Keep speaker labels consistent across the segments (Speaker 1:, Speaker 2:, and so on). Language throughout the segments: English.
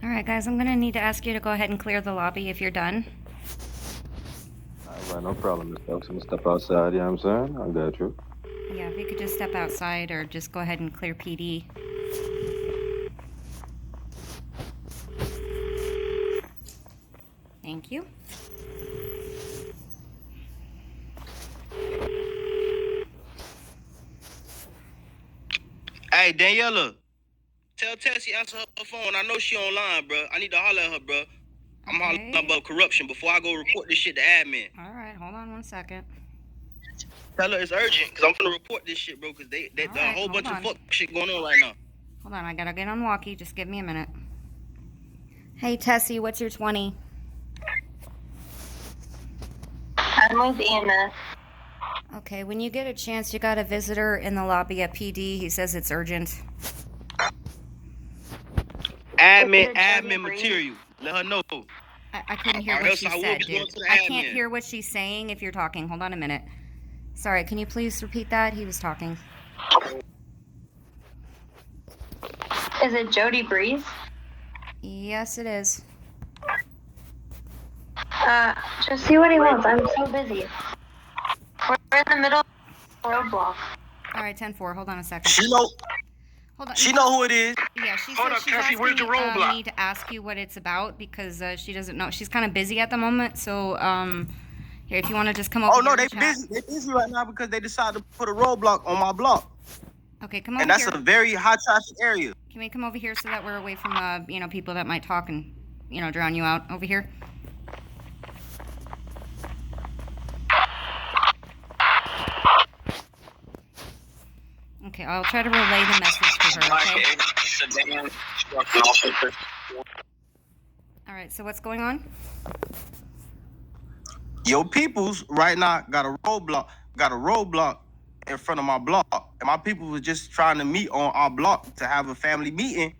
Speaker 1: All right, guys, I'm going to need to ask you to go ahead and clear the lobby if you're done.
Speaker 2: All right, no problem, Miss Stokes. I'm gonna step outside, you know what I'm saying? I got you.
Speaker 1: Yeah, if you could just step outside or just go ahead and clear PD. Thank you.
Speaker 3: Hey, Daniela, tell Tessie answer her phone. I know she online, bro. I need to holler at her, bro. I'm hollering about corruption before I go report this shit to admin.
Speaker 1: All right, hold on one second.
Speaker 3: Tell her it's urgent, because I'm going to report this shit, bro, because there's a whole bunch of fuck shit going on right now.
Speaker 1: Hold on, I gotta get on walkie. Just give me a minute. Hey, Tessie, what's your 20?
Speaker 4: I'm with EMS.
Speaker 1: Okay, when you get a chance, you got a visitor in the lobby at PD. He says it's urgent.
Speaker 3: Admin material. Let her know.
Speaker 1: I couldn't hear what she said, dude. I can't hear what she's saying if you're talking. Hold on a minute. Sorry, can you please repeat that? He was talking.
Speaker 4: Is it Jody Breeze?
Speaker 1: Yes, it is.
Speaker 4: Just see what he wants. I'm so busy. We're in the middle of a roadblock.
Speaker 1: All right, 10-4. Hold on a second.
Speaker 3: She know.
Speaker 1: Hold on.
Speaker 3: She know who it is.
Speaker 1: Yeah, she
Speaker 3: Hold
Speaker 1: said
Speaker 3: up,
Speaker 1: she's
Speaker 3: Tessie, where's the
Speaker 1: asking
Speaker 3: roadblock?
Speaker 1: me to ask you what it's about because she doesn't know. She's kind of busy at the moment. So, here, if you want to just come over.
Speaker 3: Oh no, they busy. They busy right now because they decided to put a roadblock on my block.
Speaker 1: Okay, come over
Speaker 3: and that's
Speaker 1: here.
Speaker 3: a very high traffic area.
Speaker 1: Can we come over here so that we're away from people that might talk and drown you out over here? Okay, I'll try to relay the message to her, okay? All right, so what's going on?
Speaker 3: Your peoples right now got a roadblock in front of my block. And my people was just trying to meet on our block to have a family meeting.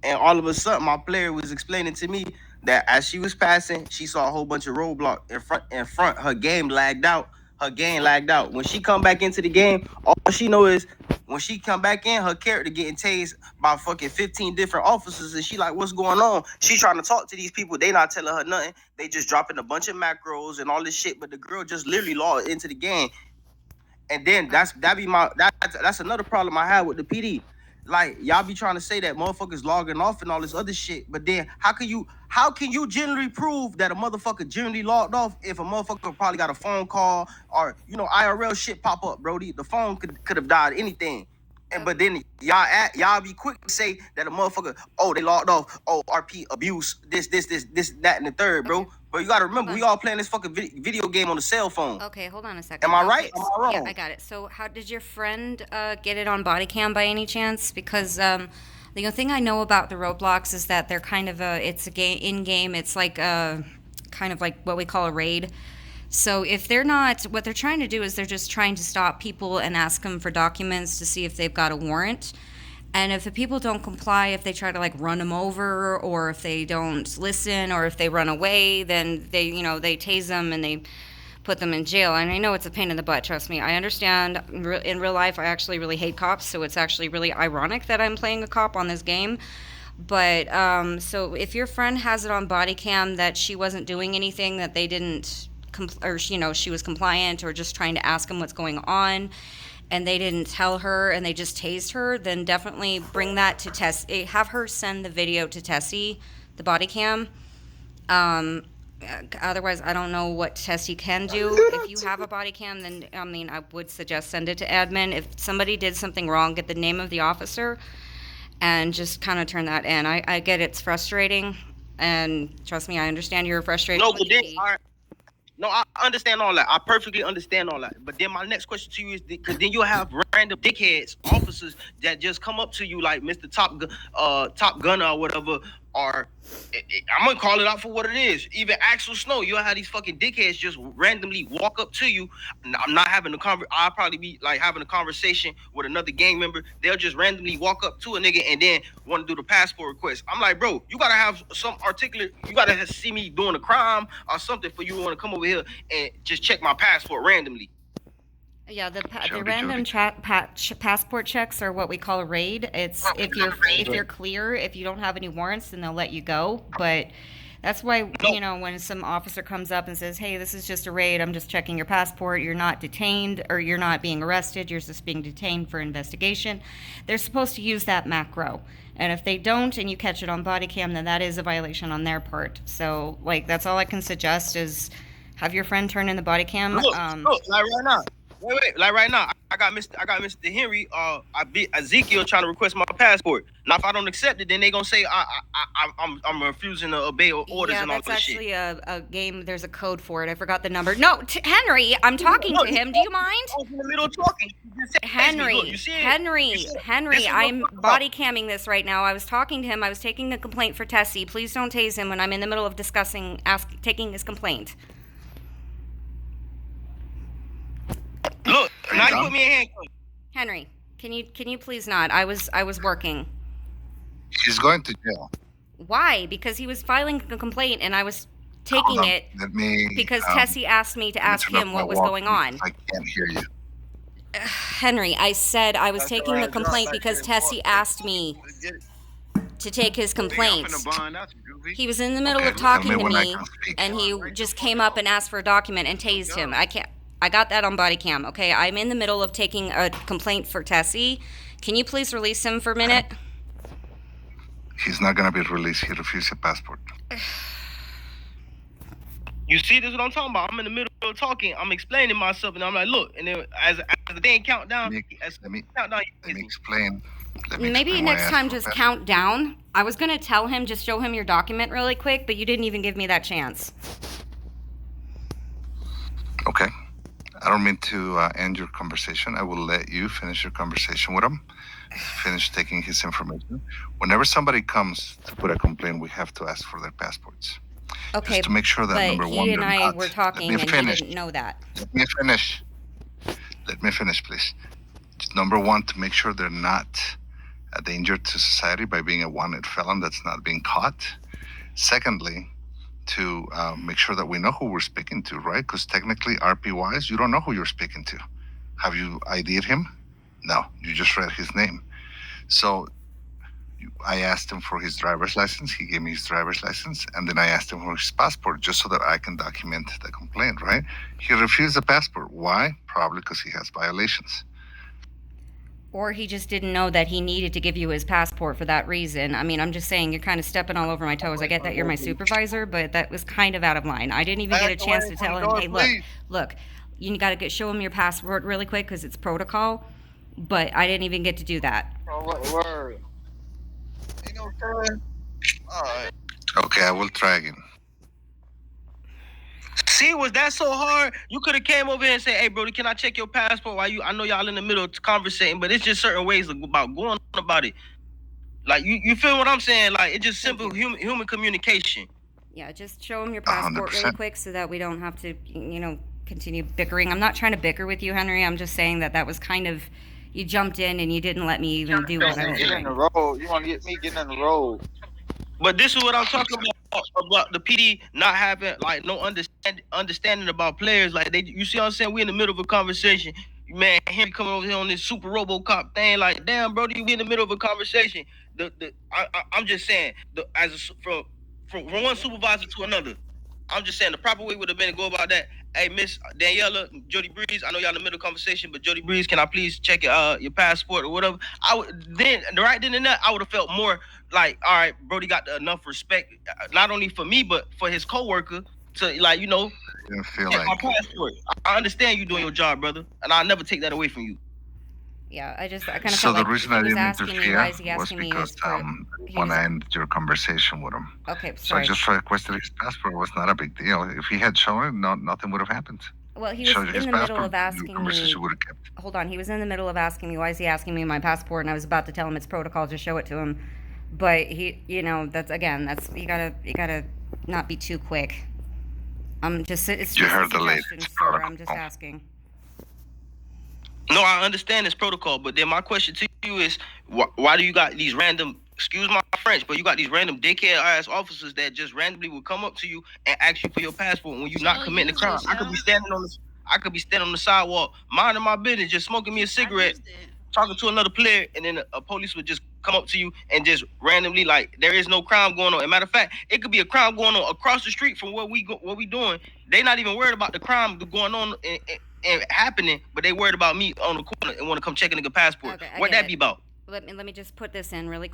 Speaker 3: And all of a sudden, my player was explaining to me that as she was passing, she saw a whole bunch of roadblock in front. Her game lagged out. When she come back into the game, all she know is when she come back in, her character getting tased by fucking 15 different officers. And she like, what's going on? She trying to talk to these people. They not telling her nothing. They just dropping a bunch of macros and all this shit. But the girl just literally logged into the game. And then that's another problem I have with the PD. Like, y'all be trying to say that motherfuckers logging off and all this other shit, but then how can you generally prove that a motherfucker generally logged off if a motherfucker probably got a phone call or IRL shit pop up, Brody? The phone could have died anything. But then y'all be quick to say that a motherfucker, oh, they logged off, oh, RP abuse, this, that, and the third, bro. Okay. But you gotta remember, we all playing this fucking video game on the cell phone.
Speaker 1: Okay, hold on a second.
Speaker 3: Am I right? Am I wrong?
Speaker 1: Yeah, I got it. So how did your friend get it on body cam by any chance? Because the only thing I know about the roadblocks is that they're kind of it's a game in-game. It's like kind of like what we call a raid. So if they're not, what they're trying to do is they're just trying to stop people and ask them for documents to see if they've got a warrant. And if the people don't comply, if they try to like run them over, or if they don't listen, or if they run away, then they tase them and they put them in jail. And I know it's a pain in the butt, trust me. I understand. In real life, I actually really hate cops, so it's actually really ironic that I'm playing a cop on this game. But so if your friend has it on body cam that she wasn't doing anything, that they didn't or she was compliant or just trying to ask them what's going on, and they didn't tell her and they just tased her, then definitely bring that to Tessie. Have her send the video to Tessie, the body cam. Otherwise, I don't know what Tessie can do. If you have a body cam, then I would suggest send it to admin. If somebody did something wrong, get the name of the officer and just kind of turn that in. I get it's frustrating, and trust me, I understand you're frustrated.
Speaker 3: No, but then, no, I understand all that. I perfectly understand all that. But then my next question to you is, because then you'll have random dickheads, officers that just come up to you like Mr. Top Gunner or whatever, or I'm gonna call it out for what it is. Even Axel Snow, you'll have these fucking dickheads just randomly walk up to you. I'm not having I'll probably be like having a conversation with another gang member. They'll just randomly walk up to a nigga and then want to do the passport request. I'm like, bro, you gotta have some articulate. You gotta see me doing a crime or something for you to want to come over here and just check my passport randomly.
Speaker 1: Yeah, the
Speaker 5: Jody,
Speaker 1: random
Speaker 5: Jody.
Speaker 1: passport checks are what we call a raid. It's if you're clear, if you don't have any warrants, then they'll let you go. But that's why,
Speaker 3: No,
Speaker 1: when some officer comes up and says, "Hey, this is just a raid. I'm just checking your passport. You're not detained or you're not being arrested. You're just being detained for investigation." They're supposed to use that macro. And if they don't and you catch it on body cam, then that is a violation on their part. So, like, that's all I can suggest is have your friend turn in the body cam.
Speaker 3: look, like right now. Wait, like right now, I got Mr. Henry. I beat Ezekiel trying to request my passport. Now, if I don't accept it, then they gonna say I'm refusing to obey orders
Speaker 1: Yeah,
Speaker 3: and all
Speaker 1: that's
Speaker 3: that shit.
Speaker 1: actually a game. There's a code for it. I forgot the number. No, Henry, I'm talking to him. Do you mind?
Speaker 3: I was in the middle of talking. You just said, text me. Look, you see it?
Speaker 1: Henry,
Speaker 3: You see it? This
Speaker 1: Henry,
Speaker 3: is what
Speaker 1: I'm
Speaker 3: talking about.
Speaker 1: body camming this right now. I was talking to him. I was taking the complaint for Tessie. Please don't tase him when I'm in the middle of taking his complaint.
Speaker 3: Look, now you put me in handcuffs.
Speaker 1: Henry, can you please not? I was working.
Speaker 5: He's going to jail.
Speaker 1: Why? Because he was filing a complaint and I was
Speaker 5: Hold
Speaker 1: taking
Speaker 5: on.
Speaker 1: it
Speaker 5: Let me.
Speaker 1: because Tessie asked me to
Speaker 5: let me
Speaker 1: ask
Speaker 5: turn up
Speaker 1: him
Speaker 5: my
Speaker 1: what was
Speaker 5: walkie.
Speaker 1: going on.
Speaker 5: I can't hear you.
Speaker 1: Henry, I said I was taking the complaint because Tessie asked me to take his complaint. He was in the middle
Speaker 5: Okay,
Speaker 1: of
Speaker 5: tell
Speaker 1: talking
Speaker 5: me
Speaker 1: to
Speaker 5: when I
Speaker 1: me,
Speaker 5: can speak.
Speaker 1: and he just came up and asked for a document and tased him. I got that on body cam. Okay, I'm in the middle of taking a complaint for Tessie. Can you please release him for a minute?
Speaker 5: He's not going to be released. He refused a passport.
Speaker 3: You see, this is what I'm talking about. I'm in the middle of talking. I'm explaining myself, and I'm like, look. And then as the thing count down,
Speaker 5: Let me
Speaker 3: countdown,
Speaker 5: let me explain. Let me
Speaker 1: Maybe
Speaker 5: explain why I
Speaker 1: next
Speaker 5: asked
Speaker 1: time
Speaker 5: for a
Speaker 1: just
Speaker 5: passport.
Speaker 1: count down. I was gonna tell him, just show him your document really quick, but you didn't even give me that chance.
Speaker 5: Okay. I don't mean to end your conversation. I will let you finish your conversation with him. Finish taking his information. Whenever somebody comes to put a complaint, we have to ask for their passports.
Speaker 1: Okay,
Speaker 5: Just to make sure that
Speaker 1: but
Speaker 5: number
Speaker 1: he
Speaker 5: one,
Speaker 1: and
Speaker 5: they're
Speaker 1: I
Speaker 5: not.
Speaker 1: were talking,
Speaker 5: Let me
Speaker 1: and
Speaker 5: finish.
Speaker 1: he didn't know that.
Speaker 5: Let me finish. Let me finish, please. Number one, to make sure they're not a danger to society by being a wanted felon that's not being caught. Secondly, to make sure that we know who we're speaking to, right? Because technically, RP-wise, you don't know who you're speaking to. Have you ID'd him? No, you just read his name. So I asked him for his driver's license. He gave me his driver's license. And then I asked him for his passport just so that I can document the complaint, right? He refused the passport. Why? Probably because he has violations.
Speaker 1: Or he just didn't know that he needed to give you his passport for that reason. I mean, I'm just saying, you're kind of stepping all over my toes. I get that you're my supervisor, but that was kind of out of line. I didn't even get a chance to tell him, hey, look, you got to show him your passport really quick because it's protocol. But I didn't even get to do that.
Speaker 6: Word. Ain't no time. All right.
Speaker 5: Okay, I will try again.
Speaker 3: See, was that so hard? You could have came over here and said, "Hey, Brody, can I check your passport?" While I know y'all in the middle of conversating, but it's just certain ways about going about it. Like you feel what I'm saying? Like it's just simple human communication.
Speaker 1: Yeah, just show him your passport really
Speaker 5: 100%.
Speaker 1: quick so that we don't have to, continue bickering. I'm not trying to bicker with you, Henry. I'm just saying that was kind of, you jumped in and you didn't let me even do what I was
Speaker 6: Get in
Speaker 1: doing.
Speaker 6: the road. You want to get me getting in the road?
Speaker 3: But this is what I'm talking about the PD not having like no understanding about players. Like you see what I'm saying? We in the middle of a conversation. Man, Henry coming over here on this super RoboCop thing. Like, damn, bro, you in the middle of a conversation. I'm just saying, from one supervisor to another. I'm just saying the proper way would have been to go about that. Hey, Miss Daniela, Jody Breeze, I know y'all in the middle of conversation, but Jody Breeze, can I please check your passport or whatever? I would then and there, I would have felt more like, all right, Brody got enough respect, not only for me but for his coworker to
Speaker 5: I didn't feel
Speaker 3: check
Speaker 5: like
Speaker 3: my passport. I understand you doing your job, brother, and I'll never take that away from you.
Speaker 1: Yeah, I kind of
Speaker 5: so.
Speaker 1: felt
Speaker 5: The
Speaker 1: like
Speaker 5: reason
Speaker 1: he
Speaker 5: I
Speaker 1: was
Speaker 5: didn't
Speaker 1: asking me,
Speaker 5: interfere
Speaker 1: why is he
Speaker 5: was
Speaker 1: asking me?
Speaker 5: because
Speaker 1: He
Speaker 5: when
Speaker 1: was-
Speaker 5: I ended your conversation with him,
Speaker 1: Okay,
Speaker 5: so I
Speaker 1: sorry.
Speaker 5: just requested his passport. It was not a big deal. If he had shown it, nothing would have happened.
Speaker 1: Well, he
Speaker 5: Showed
Speaker 1: was
Speaker 5: his
Speaker 1: in the middle
Speaker 5: passport,
Speaker 1: of
Speaker 5: the
Speaker 1: asking me.
Speaker 5: conversation would have kept.
Speaker 1: Hold on, he was in the middle of asking me, why is he asking me my passport? And I was about to tell him it's protocol to show it to him. But he, that's you gotta not be too quick. It's just
Speaker 5: You
Speaker 1: a
Speaker 5: heard the lady,
Speaker 1: suggestion,
Speaker 5: it's
Speaker 1: sir. I'm
Speaker 5: protocol.
Speaker 1: just asking.
Speaker 3: No, I understand this protocol, but then my question to you is, why do you got these random, excuse my French, but you got these random dickhead ass officers that just randomly will come up to you and ask you for your passport when you're not committing a crime? I could be standing on the sidewalk, minding my business, just smoking me a cigarette, talking to another player, and then a police would just come up to you and just randomly, like, there is no crime going on. As a matter of fact, it could be a crime going on across the street from what we doing. They not even worried about the crime going on and happening, but they worried about me on the corner and want to come check a nigga passport.
Speaker 1: Okay, I
Speaker 3: What
Speaker 1: get
Speaker 3: that
Speaker 1: it.
Speaker 3: be about?
Speaker 1: Let me just put this in really